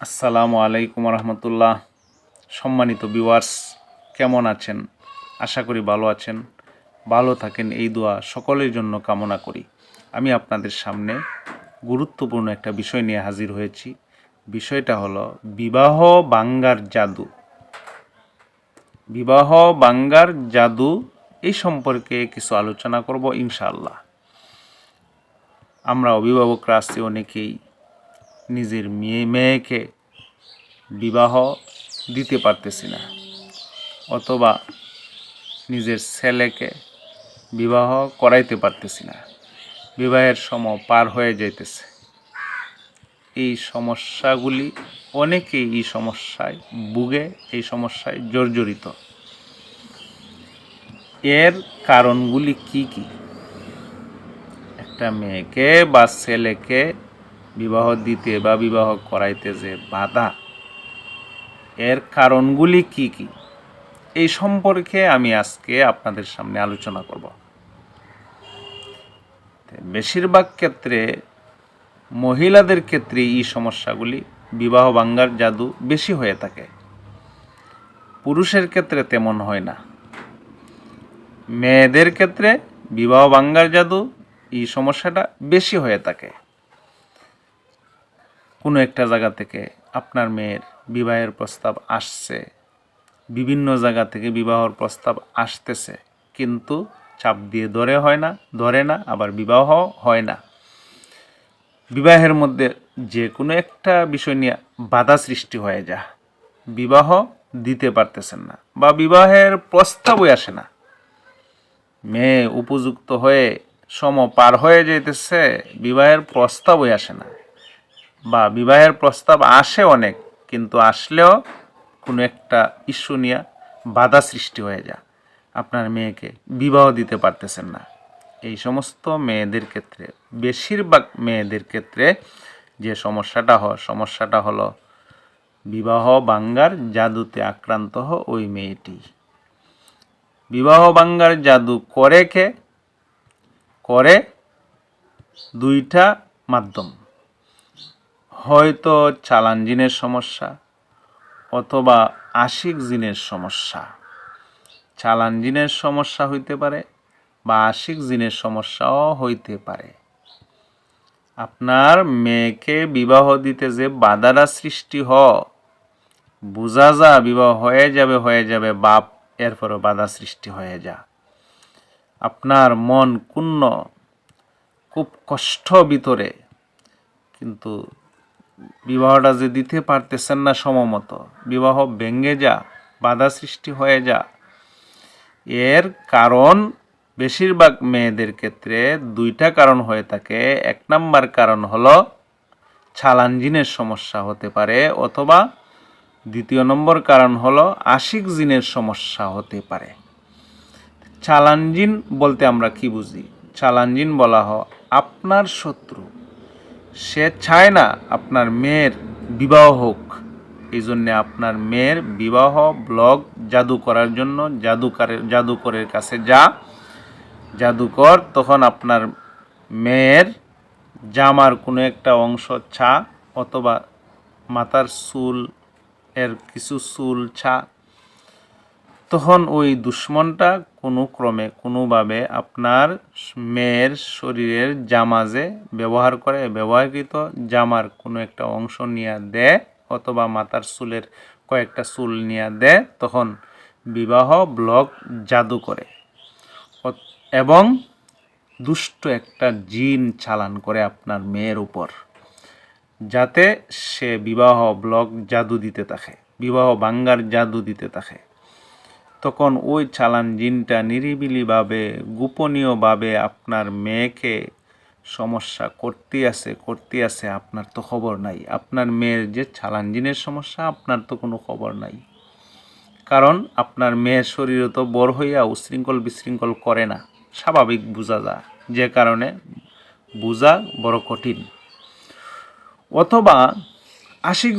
আসসালামু আলাইকুম রহমতুল্লাহ। সম্মানিত ভিউয়ার্স, কেমন আছেন? আশা করি ভালো আছেন। ভালো থাকেন এই দোয়া সকলের জন্য কামনা করি। আমি আপনাদের সামনে গুরুত্বপূর্ণ একটা বিষয় নিয়ে হাজির হয়েছি। বিষয়টা হলো বিবাহ ভাঙ্গার জাদু। বিবাহ ভাঙ্গার জাদু এই সম্পর্কে কিছু আলোচনা করব ইনশাআল্লাহ। আমরা অভিভাবকরা আছি, অনেকেই নিজের মেয়েকে বিবাহ দিতে পারতেছি না, অথবা নিজের ছেলেকে বিবাহ করাইতে পারতেছি না। বিবাহের সময় পার হয়ে যাইতেছে। এই সমস্যাগুলি অনেকেই এই সমস্যায় ভুগে, এই সমস্যায় জর্জরিত। এর কারণগুলি কি কি? একটা মেয়েকে বা ছেলেকে বিবাহ দিতে বা বিবাহ করাইতে যে বাধা, এর কারণগুলি কি কি এই সম্পর্কে আমি আজকে আপনাদের সামনে আলোচনা করব। বেশিরভাগ ক্ষেত্রে মহিলাদের ক্ষেত্রে এই সমস্যাগুলি, বিবাহ ভাঙ্গার জাদু বেশি হয়ে থাকে। পুরুষের ক্ষেত্রে তেমন হয় না। মেয়েদের ক্ষেত্রে বিবাহ ভাঙ্গার জাদু এই সমস্যাটা বেশি হয়ে থাকে। কোনো একটা জায়গা থেকে আপনার মেয়ের বিবাহের প্রস্তাব আসছে, বিভিন্ন জায়গা থেকে বিবাহর প্রস্তাব আসতেছে, কিন্তু চাপ দিয়ে ধরে না, আবার বিবাহ হয় না। বিবাহের মধ্যে যে কোনো একটা বিষয় নিয়ে বাধা সৃষ্টি হয়ে যায়, বিবাহ দিতে পারতেছেন না বা বিবাহের প্রস্তাবই আসে না। মেয়ে উপযুক্ত হয়ে পার হয়ে যেতেছে, বিবাহের প্রস্তাবই আসে না, বা বিবাহের প্রস্তাব আসে অনেক, কিন্তু আসলেও কোনো একটা ইস্যু নিয়ে বাধা সৃষ্টি হয়ে যায়, আপনার মেয়েকে বিবাহ দিতে পারতেছেন না। এই সমস্ত মেয়েদের ক্ষেত্রে, বেশিরভাগ মেয়েদের ক্ষেত্রে যে সমস্যাটা হলো বিবাহ ভাঙ্গার জাদুতে আক্রান্ত ওই মেয়েটি। বিবাহ ভাঙ্গার জাদু করে দুইটা মাধ্যম। হয়তো চালান জিনের সমস্যা অথবা আশিক জিনের সমস্যা। চালান জিনের সমস্যা হইতে পারে বা আশিক জিনের সমস্যাও হইতে পারে। আপনার মেয়েকে বিবাহ দিতে যে বাধাটা সৃষ্টি বোঝা যা বিবাহ হয়ে যাবে বাপ, এরপরও বাধা সৃষ্টি হয়ে যা। আপনার মন ক্ষুণ্ণ, খুব কষ্ট ভিতরে, কিন্তু বিবাহটা যে দিতে পারতেছেন না সময়মতো, বিবাহ ভেঙে যা, বাধা সৃষ্টি হয়ে যা। এর কারণ বেশিরভাগ মেয়েদের ক্ষেত্রে দুইটা কারণ হয়ে থাকে। এক নাম্বার কারণ হলো চালান জিনের সমস্যা হতে পারে, অথবা দ্বিতীয় নম্বর কারণ হলো আশিক জিনের সমস্যা হতে পারে। চালান জিন বলতে আমরা কি বুঝি? চালান জিন বলা হয় আপনার শত্রু। সে চায় না আপনার মেয়ের বিবাহ হোক, এই জন্যে আপনার মেয়ের বিবাহ ব্লক জাদু করার জন্য জাদুকরের কাছে জাদুকর তখন আপনার মেয়ের জামার কোনো একটা অংশ অথবা মাথার চুল এর কিছু চুল তখন ওই দুশ্মনটা কোনোভাবে আপনার মেয়ের শরীরের জামাজে ব্যবহারকৃত জামার কোনো একটা অংশ নিয়ে দেয়, অথবা মাথার চুলের কয়েকটা চুল নিয়ে দেয়, তখন বিবাহ ব্লক জাদু করে এবং দুষ্ট একটা জিন চালান করে আপনার মেয়ের উপর, যাতে সে বিবাহ ব্লক জাদু দিতে থাকে, বিবাহ ভাঙ্গার জাদু দিতে থাকে। তখন ওই চালান জিনটা নিরিবিলিভাবে, গোপনীয়ভাবে আপনার মেয়েকে সমস্যা করতে আছে, আপনার তো খবর নাই। আপনার মেয়ের যে চালান জিনের সমস্যা, আপনার তো কোনো খবর নাই। কারণ আপনার মেয়ের শরীরে তো বড় হইয়া উশৃঙ্খল বিশৃঙ্খল করে না, স্বাভাবিক বোঝা যায়, যে কারণে বোঝা বড় কঠিন। অথবা আশিক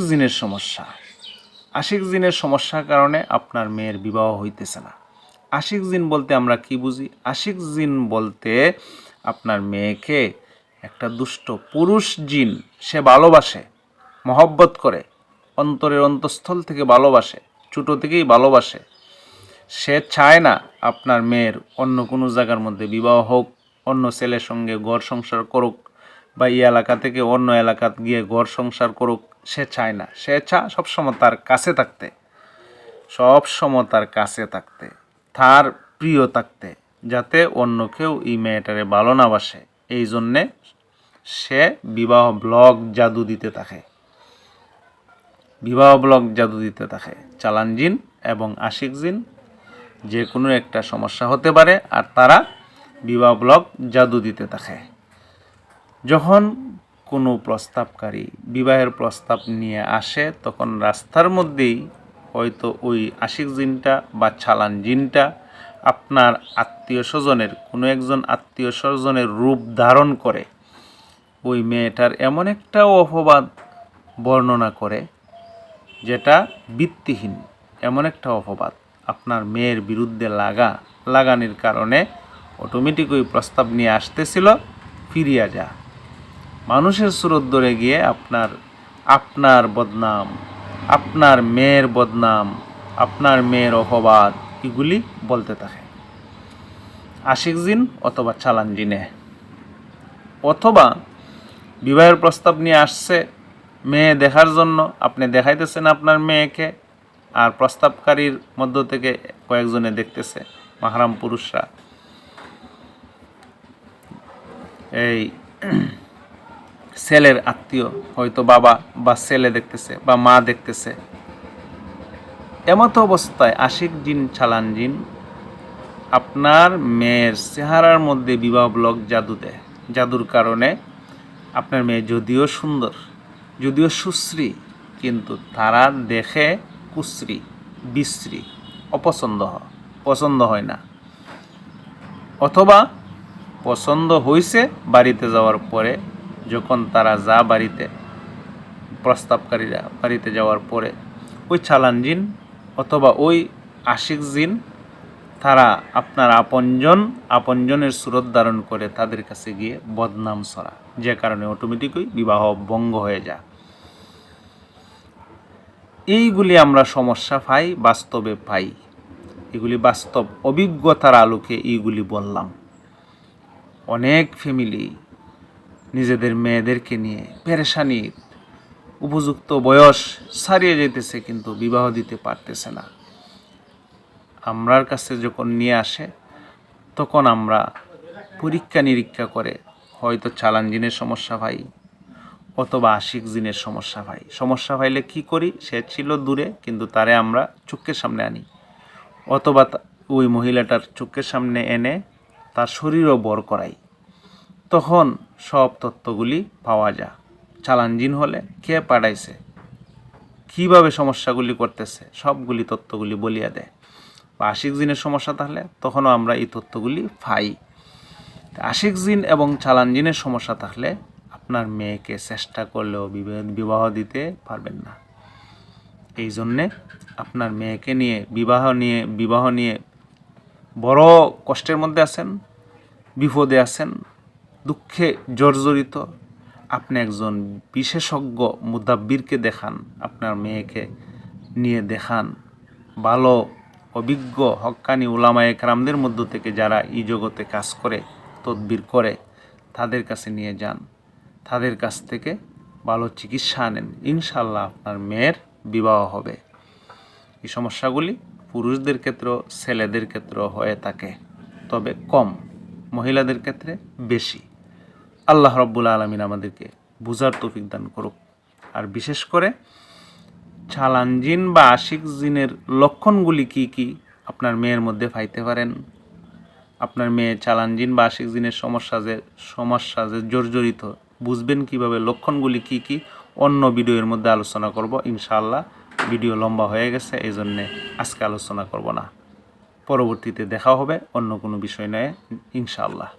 জিনের সমস্যার কারণে আপনার মেয়ের বিবাহ হইতেছে না। আশিক জিন বলতে আমরা কি বুঝি? আশিক জিন বলতে আপনার মেয়েকে একটা দুষ্ট পুরুষ জিন, সে ভালোবাসে, মহব্বত করে, অন্তরের অন্তঃস্থল থেকে ভালোবাসে, ছোটো থেকেই ভালোবাসে, সে চায় না আপনার মেয়ের অন্য কোনো জায়গার মধ্যে বিবাহ হোক, অন্য ছেলের সঙ্গে ঘর সংসার করুক, বা এই এলাকা থেকে অন্য এলাকা গিয়ে ঘর সংসার করুক, সে চায় না। সে চায় সবসময় তার কাছে থাকতে, সবসময় তার কাছে থাকতে, তার প্রিয় থাকতে, যাতে অন্য কেউ এই মেয়েটারে ভালো না বাসে। এই জন্যে সে বিবাহ ব্লগ জাদু দিতে থাকে, বিবাহ ব্লগ জাদু দিতে থাকে। চালান জিন এবং আশিক জিন যে কোনো একটা সমস্যা হতে পারে, আর তারা বিবাহ ব্লগ জাদু দিতে থাকে। যখন কোনো প্রস্তাবকারী বিবাহের প্রস্তাব নিয়ে আসে, তখন রাস্তার মধ্যেই হয়তো ওই আশিক জিনটা বা চালান জিনটা আপনার আত্মীয় স্বজনের কোনো একজন আত্মীয় স্বজনের রূপ ধারণ করে ওই মেয়েটার এমন একটা অপবাদ বর্ণনা করে যেটা ভিত্তিহীন, এমন একটা অপবাদ আপনার মেয়ের বিরুদ্ধে লাগানির কারণে অটোমেটিক ওই প্রস্তাব নিয়ে আসতেছিল, ফিরিয়া যা। মানুষের সুরত ধরে গিয়ে আপনার বদনাম, আপনার মেয়ের বদনাম, আপনার মেয়ের অপবাদ এগুলি বলতে থাকে আশিক জিন অথবা চালান জিনে। অথবা বিবাহের প্রস্তাব নিয়ে আসছে মেয়ে দেখার জন্য, আপনি দেখাইতেছেন আপনার মেয়েকে, আর প্রস্তাবকারীর মধ্য থেকে কয়েকজনে দেখতেছে, মাহরাম পুরুষরা, এই ছেলের আত্মীয়, হয়তো বাবা বা ছেলে দেখতেছে বা মা দেখতেছে। এমত অবস্থায় আশিক জিন চালান জিন আপনার মেয়ের চেহারার মধ্যে বিবাহ ব্লক জাদু দেয়। জাদুর কারণে আপনার মেয়ে যদিও সুন্দর, যদিও সুশ্রী, কিন্তু তারা দেখে কুশ্রী, বিশ্রী, পছন্দ হয় না। অথবা পছন্দ হয়েছে বাড়িতে যাওয়ার পরে, যখন তারা যা বাড়িতে, প্রস্তাবকারীরা বাড়িতে যাওয়ার পরে ওই চালান জিন অথবা ওই আশিক জিন তারা আপনার আপনজনের সুরত ধারণ করে তাদের কাছে গিয়ে বদনাম ছড়া, যে কারণে অটোমেটিকই বিবাহ ভঙ্গ হয়ে যায়। এইগুলি আমরা সমস্যা পাই, বাস্তবে পাই। এগুলি বাস্তব অভিজ্ঞতার আলোকে এইগুলি বললাম। অনেক ফ্যামিলি নিজেদের মেয়েদেরকে নিয়ে পেরেশানির, উপযুক্ত বয়স ছাড়িয়ে যেতেছে, কিন্তু বিবাহ দিতে পারতেছে না। আমরার কাছে যখন নিয়ে আসে, তখন আমরা পরীক্ষা নিরীক্ষা করে হয়তো চালান জিনের সমস্যা পাই অথবা আশিক জিনের সমস্যা পাই। সমস্যা পাইলে কি করি? সে ছিল দূরে, কিন্তু তারে আমরা চোখের সামনে আনি, অথবা ওই মহিলাটার চোখের সামনে এনে তার শরীরও বর করাই। তখন সব তথ্যগুলি পাওয়া যায়। চালান জিন হলে কে পাঠাইছে, কীভাবে সমস্যাগুলি করতেছে, সবগুলি তথ্যগুলি বলিয়া দেয়। বা আশিক জিনের সমস্যা থাকলে তখনও আমরা এই তথ্যগুলি পাই। আশিক জিন এবং চালান জিনের সমস্যা থাকলে আপনার মেয়েকে চেষ্টা করলেও বিবাহ দিতে পারবেন না। এই জন্যে আপনার মেয়েকে নিয়ে বিবাহ নিয়ে বড় কষ্টের মধ্যে আছেন, বিপদে আছেন, দুঃখে জর্জরিত, আপনি একজন বিশেষজ্ঞ মুদাব্বিরকে দেখান, আপনার মেয়েকে নিয়ে দেখান। ভালো অভিজ্ঞ হক্কানি উলামায়ে কেরামদের মধ্য থেকে যারা এই জগতে কাজ করে, তদবির করে, তাদের কাছে নিয়ে যান, তাদের কাছ থেকে ভালো চিকিৎসা আনেন। ইনশাল্লাহ আপনার মেয়ের বিবাহ হবে। এই সমস্যাগুলি পুরুষদের ক্ষেত্রেও ছেলেদের ক্ষেত্রেও হয়ে থাকে, তবে কম, মহিলাদের ক্ষেত্রে বেশি। আল্লাহ রব্বুল আলামিন আমাদেরকে বুঝার তৌফিক দান করুক। আর বিশেষ করে চালান জিন বা আশিক জিনের লক্ষণগুলি কি কি আপনার মেয়ের মধ্যে পাইতে পারেন, আপনার মেয়ে চালান জিন বা আশিক জিনের সমস্যা যে জর্জরিত, বুঝবেন কিভাবে, লক্ষণগুলি কি কি, অন্য ভিডিওর মধ্যে আলোচনা করব ইনশাআল্লাহ। ভিডিও লম্বা হয়ে গেছে, এই জন্যে আজকে আলোচনা করব না। পরবর্তীতে দেখা হবে অন্য কোনো বিষয় নিয়ে ইনশাআল্লাহ।